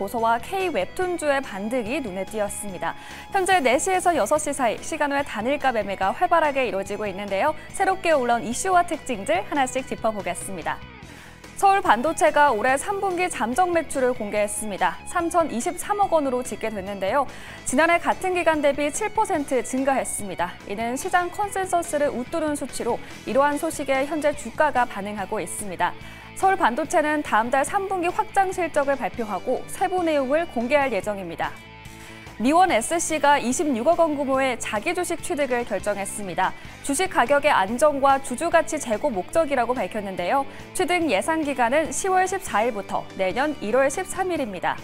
도서와 K-웹툰주의 반등이 눈에 띄었습니다. 현재 4시에서 6시 사이 시간 외 단일가 매매가 활발하게 이루어지고 있는데요. 새롭게 올라온 이슈와 특징들 하나씩 짚어보겠습니다. 서울 반도체가 올해 3분기 잠정 매출을 공개했습니다. 3,023억 원으로 집계됐는데요. 지난해 같은 기간 대비 7% 증가했습니다. 이는 시장 컨센서스를 웃도는 수치로 이러한 소식에 현재 주가가 반응하고 있습니다. 서울 반도체는 다음 달 3분기 확장 실적을 발표하고 세부 내용을 공개할 예정입니다. 미원 SC가 26억 원 규모의 자기 주식 취득을 결정했습니다. 주식 가격의 안정과 주주가치 제고 목적이라고 밝혔는데요. 취득 예상 기간은 10월 14일부터 내년 1월 13일입니다.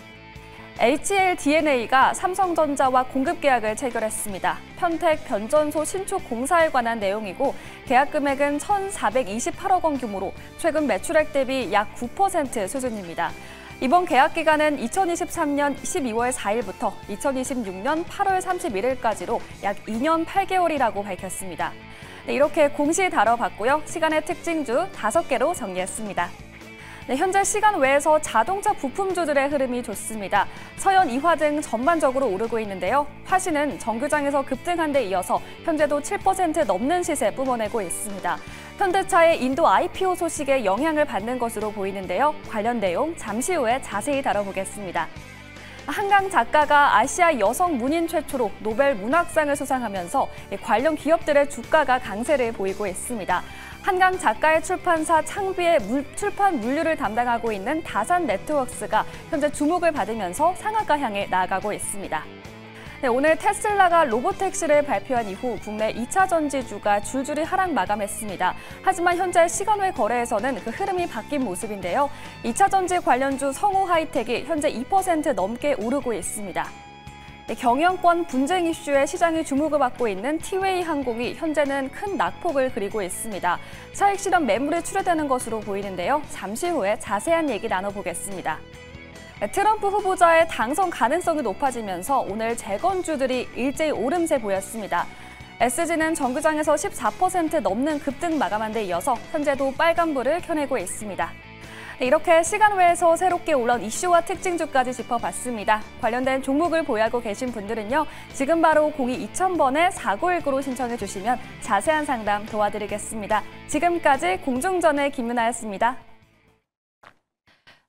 HLDNA가 삼성전자와 공급 계약을 체결했습니다. 편택 변전소 신축 공사에 관한 내용이고 계약 금액은 1,428억 원 규모로 최근 매출액 대비 약 9% 수준입니다. 이번 계약 기간은 2023년 12월 4일부터 2026년 8월 31일까지로 약 2년 8개월이라고 밝혔습니다. 이렇게 공시 다뤄봤고요. 시간의 특징주 5개로 정리했습니다. 현재 시간 외에서 자동차 부품주들의 흐름이 좋습니다. 서연, 이화 등 전반적으로 오르고 있는데요. 화신은 정규장에서 급등한 데 이어서 현재도 7% 넘는 시세 뿜어내고 있습니다. 현대차의 인도 IPO 소식에 영향을 받는 것으로 보이는데요. 관련 내용 잠시 후에 자세히 다뤄보겠습니다. 한강 작가가 아시아 여성 문인 최초로 노벨 문학상을 수상하면서 관련 기업들의 주가가 강세를 보이고 있습니다. 한강 작가의 출판사 창비의 출판 물류를 담당하고 있는 다산 네트워크스가 현재 주목을 받으면서 상한가 향해 나아가고 있습니다. 오늘 테슬라가 로보택시를 발표한 이후 국내 2차 전지주가 줄줄이 하락 마감했습니다. 하지만 현재 시간 외 거래에서는 그 흐름이 바뀐 모습인데요. 2차 전지 관련주 성우 하이텍이 현재 2% 넘게 오르고 있습니다. 경영권 분쟁 이슈에 시장이 주목을 받고 있는 티웨이 항공이 현재는 큰 낙폭을 그리고 있습니다. 차익 실현 매물이 출회되는 것으로 보이는데요. 잠시 후에 자세한 얘기 나눠보겠습니다. 트럼프 후보자의 당선 가능성이 높아지면서 오늘 재건주들이 일제히 오름세 보였습니다. SG는 정규장에서 14% 넘는 급등 마감한 데 이어서 현재도 빨간불을 켜내고 있습니다. 이렇게 시간 외에서 새롭게 올라온 이슈와 특징주까지 짚어봤습니다. 관련된 종목을 보유하고 계신 분들은요. 지금 바로 02-2000번에 4919로 신청해 주시면 자세한 상담 도와드리겠습니다. 지금까지 공중전의 김윤아였습니다.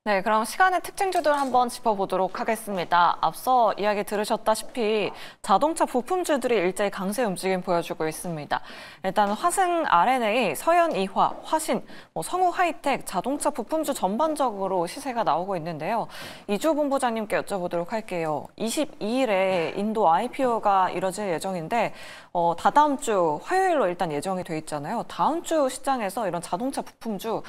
네, 그럼 시간의 특징주들 한번 짚어보도록 하겠습니다. 앞서 이야기 들으셨다시피 자동차 부품주들이 일제히 강세 움직임 보여주고 있습니다. 일단 화승 R&A, 서연 이화, 화신, 성우 하이텍, 자동차 부품주 전반적으로 시세가 나오고 있는데요. 이주 본부장님께 여쭤보도록 할게요. 22일에 인도 IPO가 이뤄질 예정인데 다다음 주 화요일로 일단 예정이 돼 있잖아요. 다음 주 시장에서 이런 자동차 부품주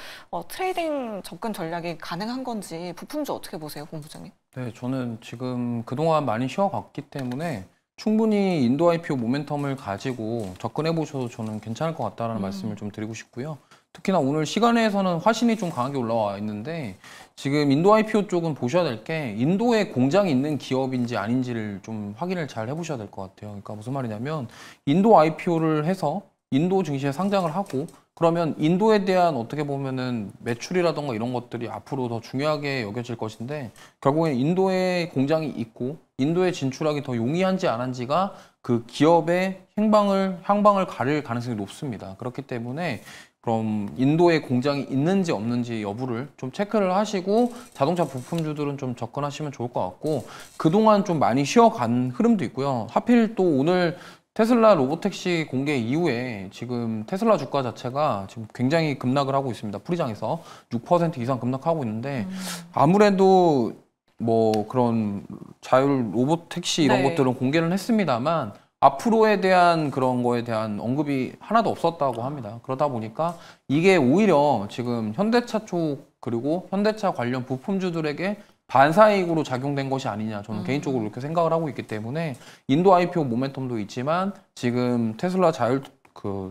트레이딩 접근 전략이 가능한 건지 부품주 어떻게 보세요, 본부장님? 네, 저는 지금 그동안 많이 쉬어갔기 때문에 충분히 인도 IPO 모멘텀을 가지고 접근해 보셔도 저는 괜찮을 것 같다는 말씀을 좀 드리고 싶고요. 특히나 오늘 시간에서는 화신이 좀 강하게 올라와 있는데 지금 인도 IPO 쪽은 보셔야 될 게 인도에 공장이 있는 기업인지 아닌지를 좀 확인을 잘 해보셔야 될 것 같아요. 그러니까 무슨 말이냐면 인도 IPO를 해서 인도 증시에 상장을 하고 그러면 인도에 대한 어떻게 보면은 매출이라던가 이런 것들이 앞으로 더 중요하게 여겨질 것인데 결국엔 인도에 공장이 있고 인도에 진출하기 더 용이한지 안 한지가 그 기업의 향방을 가릴 가능성이 높습니다. 그렇기 때문에 그럼 인도에 공장이 있는지 없는지 여부를 좀 체크를 하시고 자동차 부품주들은 좀 접근하시면 좋을 것 같고 그동안 좀 많이 쉬어간 흐름도 있고요. 하필 또 오늘 테슬라 로보택시 공개 이후에 지금 테슬라 주가 자체가 지금 굉장히 급락을 하고 있습니다. 프리장에서 6% 이상 급락하고 있는데 아무래도 뭐 그런 자율 로보택시 이런 것들은 공개를 했습니다만 앞으로에 대한 그런 거에 대한 언급이 하나도 없었다고 합니다. 그러다 보니까 이게 오히려 지금 현대차 쪽 그리고 현대차 관련 부품주들에게 반사이익으로 작용된 것이 아니냐 저는 개인적으로 이렇게 생각을 하고 있기 때문에 인도 IPO 모멘텀도 있지만 지금 테슬라 자율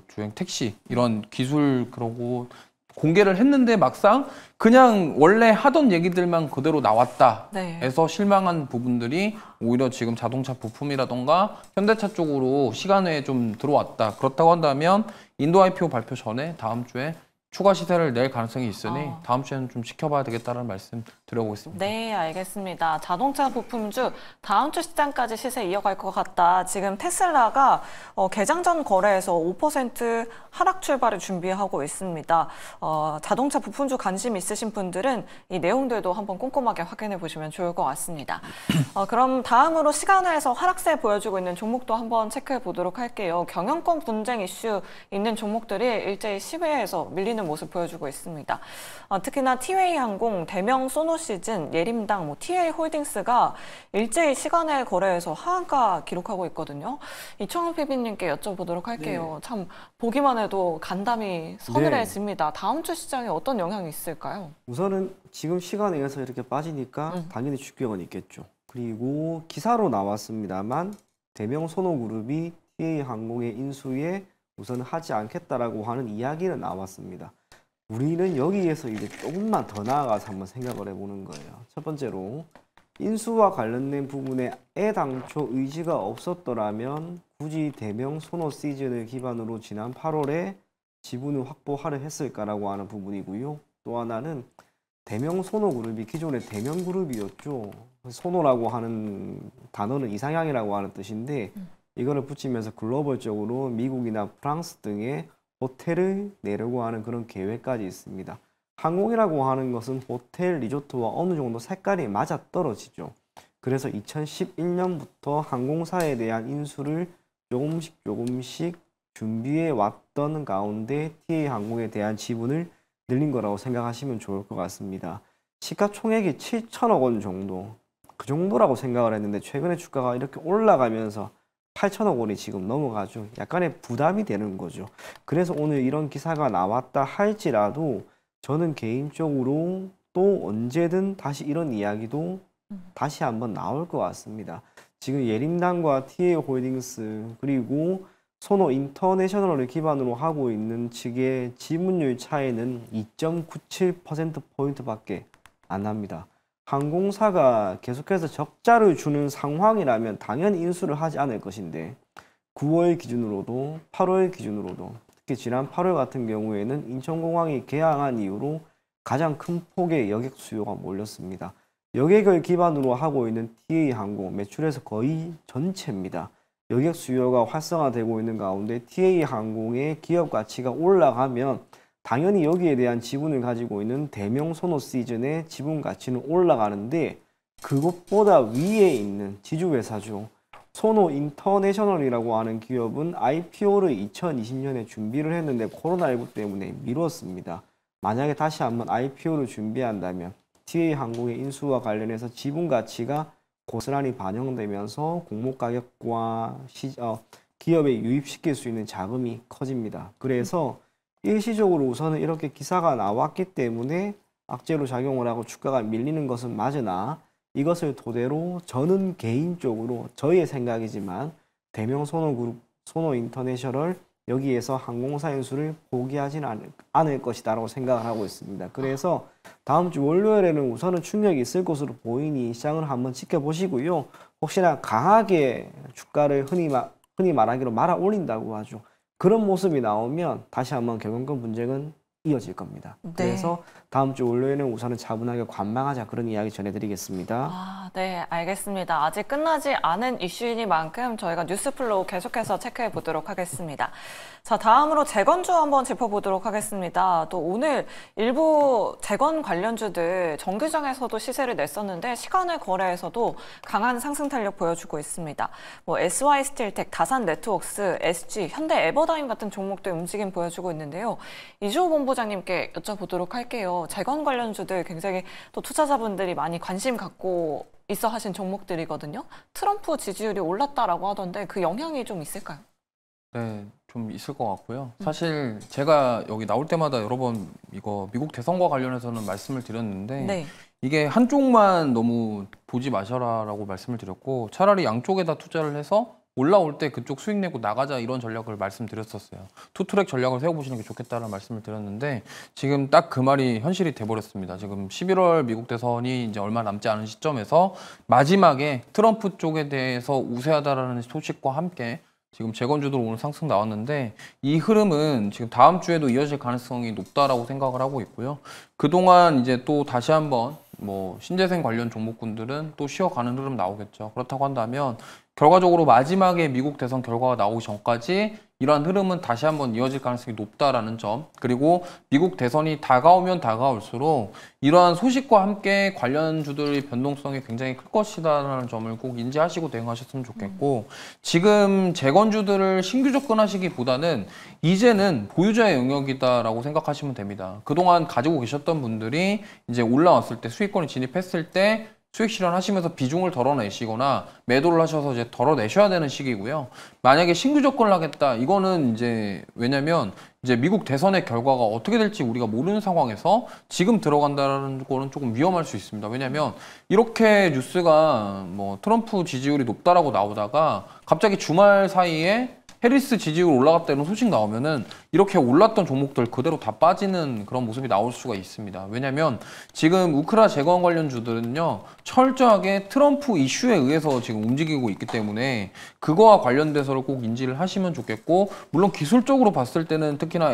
주행 택시 이런 기술 그러고 공개를 했는데 막상 그냥 원래 하던 얘기들만 그대로 나왔다 해서 실망한 부분들이 오히려 지금 자동차 부품이라던가 현대차 쪽으로 시간 외에 좀 들어왔다. 그렇다고 한다면 인도 IPO 발표 전에 다음 주에 추가 시세를 낼 가능성이 있으니 다음 주에는 좀 지켜봐야 되겠다는 말씀 드려보겠습니다. 네, 알겠습니다. 자동차 부품주 다음 주 시장까지 시세 이어갈 것 같다. 지금 테슬라가 개장 전 거래에서 5% 하락 출발을 준비하고 있습니다. 자동차 부품주 관심 있으신 분들은 이 내용들도 한번 꼼꼼하게 확인해 보시면 좋을 것 같습니다. 그럼 다음으로 시간에서 하락세 보여주고 있는 종목도 한번 체크해 보도록 할게요. 경영권 분쟁 이슈 있는 종목들이 일제히 시외에서 밀리는 모습 보여주고 있습니다. 특히나 티웨이항공, 대명 소노시즌, 예림당, TA홀딩스가 일제히 시간의 거래에서 하한가 기록하고 있거든요. 이청원 PB님께 여쭤보도록 할게요. 참 보기만 해도 간담이 서늘해집니다. 다음 주 시장에 어떤 영향이 있을까요? 우선은 지금 시간에 의해서 이렇게 빠지니까 당연히 충격은 있겠죠. 그리고 기사로 나왔습니다만 대명 소노그룹이 TA항공의 인수에 우선 하지 않겠다라고 하는 이야기는 나왔습니다. 우리는 여기에서 이제 조금만 더 나아가서 한번 생각을 해보는 거예요. 첫 번째로 인수와 관련된 부분에 애당초 의지가 없었더라면 굳이 대명 소노 시즌을 기반으로 지난 8월에 지분을 확보하려 했을까라고 하는 부분이고요. 또 하나는 대명 소노 그룹이 기존의 대명 그룹이었죠. 소노라고 하는 단어는 이상향이라고 하는 뜻인데 이거를 붙이면서 글로벌적으로 미국이나 프랑스 등의 호텔을 내려고 하는 그런 계획까지 있습니다. 항공이라고 하는 것은 호텔, 리조트와 어느 정도 색깔이 맞아떨어지죠. 그래서 2011년부터 항공사에 대한 인수를 조금씩 준비해 왔던 가운데 TA항공에 대한 지분을 늘린 거라고 생각하시면 좋을 것 같습니다. 시가총액이 7천억 원 정도, 그 정도라고 생각을 했는데 최근에 주가가 이렇게 올라가면서 8천억 원이 지금 넘어가죠. 약간의 부담이 되는 거죠. 그래서 오늘 이런 기사가 나왔다 할지라도 저는 개인적으로 또 언제든 다시 이런 이야기도 다시 한번 나올 것 같습니다. 지금 예림당과 TA홀딩스 그리고 소노 인터내셔널을 기반으로 하고 있는 측의 지분율 차이는 2.97%포인트밖에 안 납니다. 항공사가 계속해서 적자를 주는 상황이라면 당연히 인수를 하지 않을 것인데 9월 기준으로도 8월 기준으로도 특히 지난 8월 같은 경우에는 인천공항이 개항한 이후로 가장 큰 폭의 여객 수요가 몰렸습니다. 여객을 기반으로 하고 있는 TA항공 매출에서 거의 전체입니다. 여객 수요가 활성화되고 있는 가운데 TA항공의 기업 가치가 올라가면 당연히 여기에 대한 지분을 가지고 있는 대명 소노 시즌의 지분 가치는 올라가는데 그것보다 위에 있는 지주회사죠. 소노 인터내셔널이라고 하는 기업은 IPO를 2020년에 준비를 했는데 코로나19 때문에 미뤘습니다. 만약에 다시 한번 IPO를 준비한다면 TA항공의 인수와 관련해서 지분 가치가 고스란히 반영되면서 공모 가격과 기업에 유입시킬 수 있는 자금이 커집니다. 그래서 일시적으로 우선은 이렇게 기사가 나왔기 때문에 악재로 작용을 하고 주가가 밀리는 것은 맞으나 이것을 토대로 저는 개인적으로 저의 생각이지만 대명 소노그룹, 소노 인터내셔널 여기에서 항공사 인수를 포기하지는 않을 것이다라고 생각을 하고 있습니다. 그래서 다음 주 월요일에는 우선은 충격이 있을 것으로 보이니 시장을 한번 지켜보시고요. 혹시나 강하게 주가를 흔히 말하기로 말아 올린다고 하죠. 그런 모습이 나오면 다시 한번 경영권 분쟁은 이어질 겁니다. 네. 그래서 다음 주 월요일에는 우선은 차분하게 관망하자 그런 이야기 전해드리겠습니다. 네, 알겠습니다. 아직 끝나지 않은 이슈이니만큼 저희가 뉴스플로우 계속해서 체크해 보도록 하겠습니다. 자, 다음으로 재건주 한번 짚어보도록 하겠습니다. 또 오늘 일부 재건 관련주들 정규장에서도 시세를 냈었는데 시간의 거래에서도 강한 상승 탄력 보여주고 있습니다. SY스틸텍, 다산네트웍스, SG, 현대 에버다임 같은 종목들 움직임 보여주고 있는데요. 이주호 본부장님께 여쭤보도록 할게요. 재건 관련주들 굉장히 또 투자자분들이 많이 관심 갖고 있어 하신 종목들이거든요. 트럼프 지지율이 올랐다라고 하던데 그 영향이 좀 있을까요? 네, 좀 있을 것 같고요. 사실 제가 여기 나올 때마다 여러 번 이거 미국 대선과 관련해서는 말씀을 드렸는데 네. 이게 한쪽만 너무 보지 마셔라라고 말씀을 드렸고 차라리 양쪽에다 투자를 해서 올라올 때 그쪽 수익 내고 나가자 이런 전략을 말씀드렸었어요. 투트랙 전략을 세워보시는 게 좋겠다는 말씀을 드렸는데 지금 딱 그 말이 현실이 돼버렸습니다. 지금 11월 미국 대선이 이제 얼마 남지 않은 시점에서 마지막에 트럼프 쪽에 대해서 우세하다라는 소식과 함께 지금 재건주들 오늘 상승 나왔는데 이 흐름은 지금 다음 주에도 이어질 가능성이 높다라고 생각을 하고 있고요. 그동안 이제 또 다시 한번 뭐 신재생 관련 종목군들은 또 쉬어가는 흐름 나오겠죠. 그렇다고 한다면 결과적으로 마지막에 미국 대선 결과가 나오기 전까지 이러한 흐름은 다시 한번 이어질 가능성이 높다라는 점, 그리고 미국 대선이 다가오면 다가올수록 이러한 소식과 함께 관련주들의 변동성이 굉장히 클 것이다라는 점을 꼭 인지하시고 대응하셨으면 좋겠고, 지금 재건주들을 신규 접근하시기보다는 이제는 보유자의 영역이다라고 생각하시면 됩니다. 그동안 가지고 계셨던 분들이 이제 올라왔을 때, 수익권이 진입했을 때 수익 실현하시면서 비중을 덜어내시거나 매도를 하셔서 이제 덜어내셔야 되는 시기고요. 만약에 신규 접근을 하겠다, 이거는 이제 왜냐면 이제 미국 대선의 결과가 어떻게 될지 우리가 모르는 상황에서 지금 들어간다는 거는 조금 위험할 수 있습니다. 왜냐면 이렇게 뉴스가 뭐 트럼프 지지율이 높다라고 나오다가 갑자기 주말 사이에 해리스 지지율 올라갔다는 소식 나오면은 이렇게 올랐던 종목들 그대로 다 빠지는 그런 모습이 나올 수가 있습니다. 왜냐면 지금 우크라 재건 관련주들은요, 철저하게 트럼프 이슈에 의해서 지금 움직이고 있기 때문에 그거와 관련돼서를 꼭 인지를 하시면 좋겠고, 물론 기술적으로 봤을 때는 특히나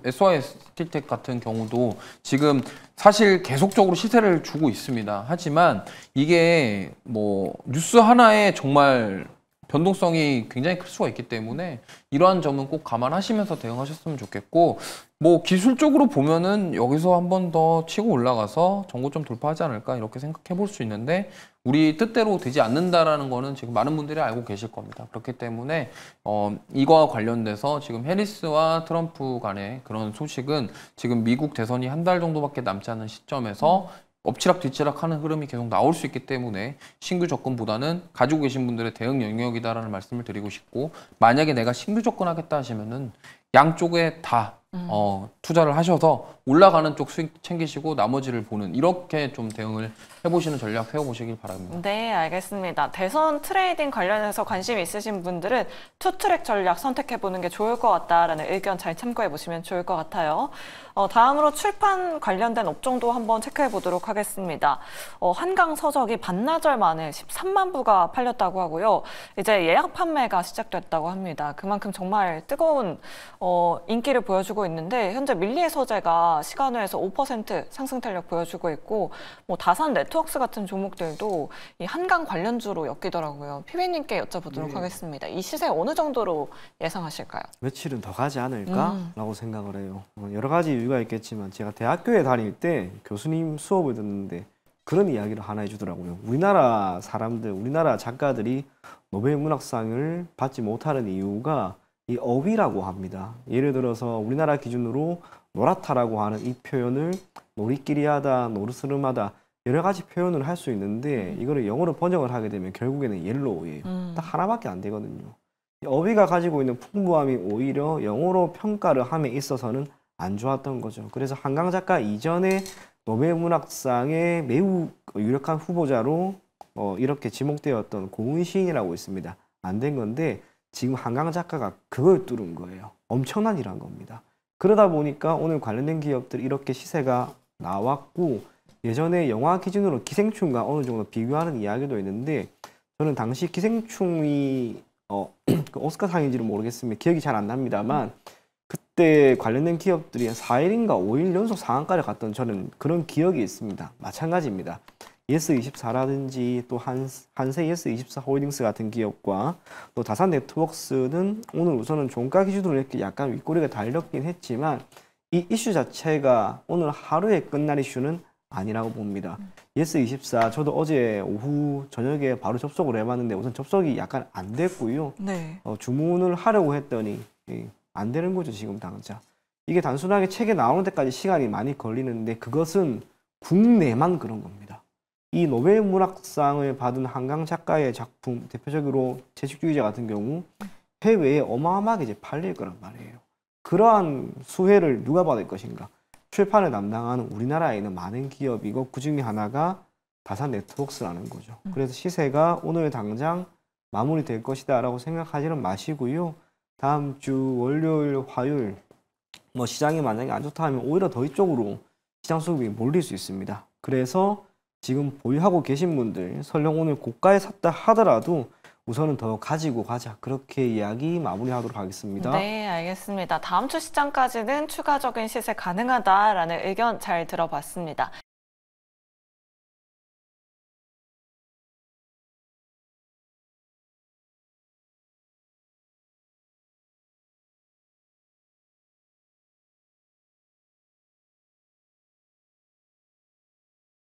SY 스틸텍 같은 경우도 지금 사실 계속적으로 시세를 주고 있습니다. 하지만 이게 뭐 뉴스 하나에 정말 변동성이 굉장히 클 수가 있기 때문에 이러한 점은 꼭 감안하시면서 대응하셨으면 좋겠고, 뭐 기술적으로 보면은 여기서 한 번 더 치고 올라가서 전고점 돌파하지 않을까 이렇게 생각해 볼 수 있는데, 우리 뜻대로 되지 않는다라는 거는 지금 많은 분들이 알고 계실 겁니다. 그렇기 때문에 이거와 관련돼서 지금 해리스와 트럼프 간의 그런 소식은 지금 미국 대선이 한 달 정도밖에 남지 않은 시점에서 엎치락 뒤치락 하는 흐름이 계속 나올 수 있기 때문에 신규 접근보다는 가지고 계신 분들의 대응 영역이다라는 말씀을 드리고 싶고, 만약에 내가 신규 접근하겠다 하시면은 양쪽에 다 투자를 하셔서 올라가는 쪽 수익 챙기시고 나머지를 보는, 이렇게 좀 대응을 해보시는 전략 세워보시길 바랍니다. 네, 알겠습니다. 대선 트레이딩 관련해서 관심 있으신 분들은 투트랙 전략 선택해보는 게 좋을 것 같다라는 의견 잘 참고해보시면 좋을 것 같아요. 다음으로 출판 관련된 업종도 한번 체크해보도록 하겠습니다. 한강서적이 반나절 만에 13만 부가 팔렸다고 하고요. 이제 예약 판매가 시작됐다고 합니다. 그만큼 정말 뜨거운 인기를 보여주고 있는데, 현재 밀리의 서재가 시간외에서 5% 상승 탄력 보여주고 있고, 뭐 다산 네트워크스 같은 종목들도 이 한강 관련주로 엮이더라고요. 피비님께 여쭤보도록 하겠습니다. 이 시세 어느 정도로 예상하실까요? 며칠은 더 가지 않을까라고 생각을 해요. 여러 가지 이유가 있겠지만, 제가 대학교에 다닐 때 교수님 수업을 듣는데 그런 이야기를 하나 해주더라고요. 우리나라 사람들, 우리나라 작가들이 노벨 문학상을 받지 못하는 이유가 이 어휘라고 합니다. 예를 들어서 우리나라 기준으로 노랗다라고 하는 이 표현을 노리끼리하다, 노르스름하다 여러 가지 표현을 할 수 있는데, 이거를 영어로 번역을 하게 되면 결국에는 옐로우예요. 딱 하나밖에 안 되거든요. 어휘가 가지고 있는 풍부함이 오히려 영어로 평가를 함에 있어서는 안 좋았던 거죠. 그래서 한강 작가 이전에 노벨 문학상의 매우 유력한 후보자로 이렇게 지목되었던 고은 시인이라고 있습니다. 안 된 건데, 지금 한강 작가가 그걸 뚫은 거예요. 엄청난 일한 겁니다. 그러다 보니까 오늘 관련된 기업들이 이렇게 시세가 나왔고, 예전에 영화 기준으로 기생충과 어느 정도 비교하는 이야기도 있는데, 저는 당시 기생충이 그 오스카상인지는 모르겠습니다. 기억이 잘 안 납니다만, 그때 관련된 기업들이 4일인가 5일 연속 상한가를 갔던 저는 그런 기억이 있습니다. 마찬가지입니다. 예스24라든지 또 한세 예스24 홀딩스 같은 기업과 또 다산 네트워크스는 오늘 우선은 종가 기준으로 이렇게 약간 윗꼬리가 달렸긴 했지만, 이 이슈 자체가 오늘 하루에 끝날 이슈는 아니라고 봅니다. 예스24 저도 어제 오후 저녁에 바로 접속을 해봤는데 우선 접속이 약간 안 됐고요. 네. 주문을 하려고 했더니 안 되는 거죠, 지금 당장. 이게 단순하게 책에 나오는 데까지 시간이 많이 걸리는데, 그것은 국내만 그런 겁니다. 이 노벨 문학상을 받은 한강 작가의 작품, 대표적으로 채식주의자 같은 경우 해외에 어마어마하게 이제 팔릴 거란 말이에요. 그러한 수혜를 누가 받을 것인가? 출판을 담당하는 우리나라에 있는 많은 기업이고, 그 중에 하나가 다산 네트워크스라는 거죠. 그래서 시세가 오늘 당장 마무리될 것이다 라고 생각하지는 마시고요. 다음 주 월요일, 화요일 뭐 시장이 만약에 안 좋다 하면 오히려 더 이쪽으로 시장 수급이 몰릴 수 있습니다. 그래서 지금 보유하고 계신 분들, 설령 오늘 고가에 샀다 하더라도 우선은 더 가지고 가자, 그렇게 이야기 마무리하도록 하겠습니다. 네, 알겠습니다. 다음 주 시장까지는 추가적인 시세 가능하다라는 의견 잘 들어봤습니다.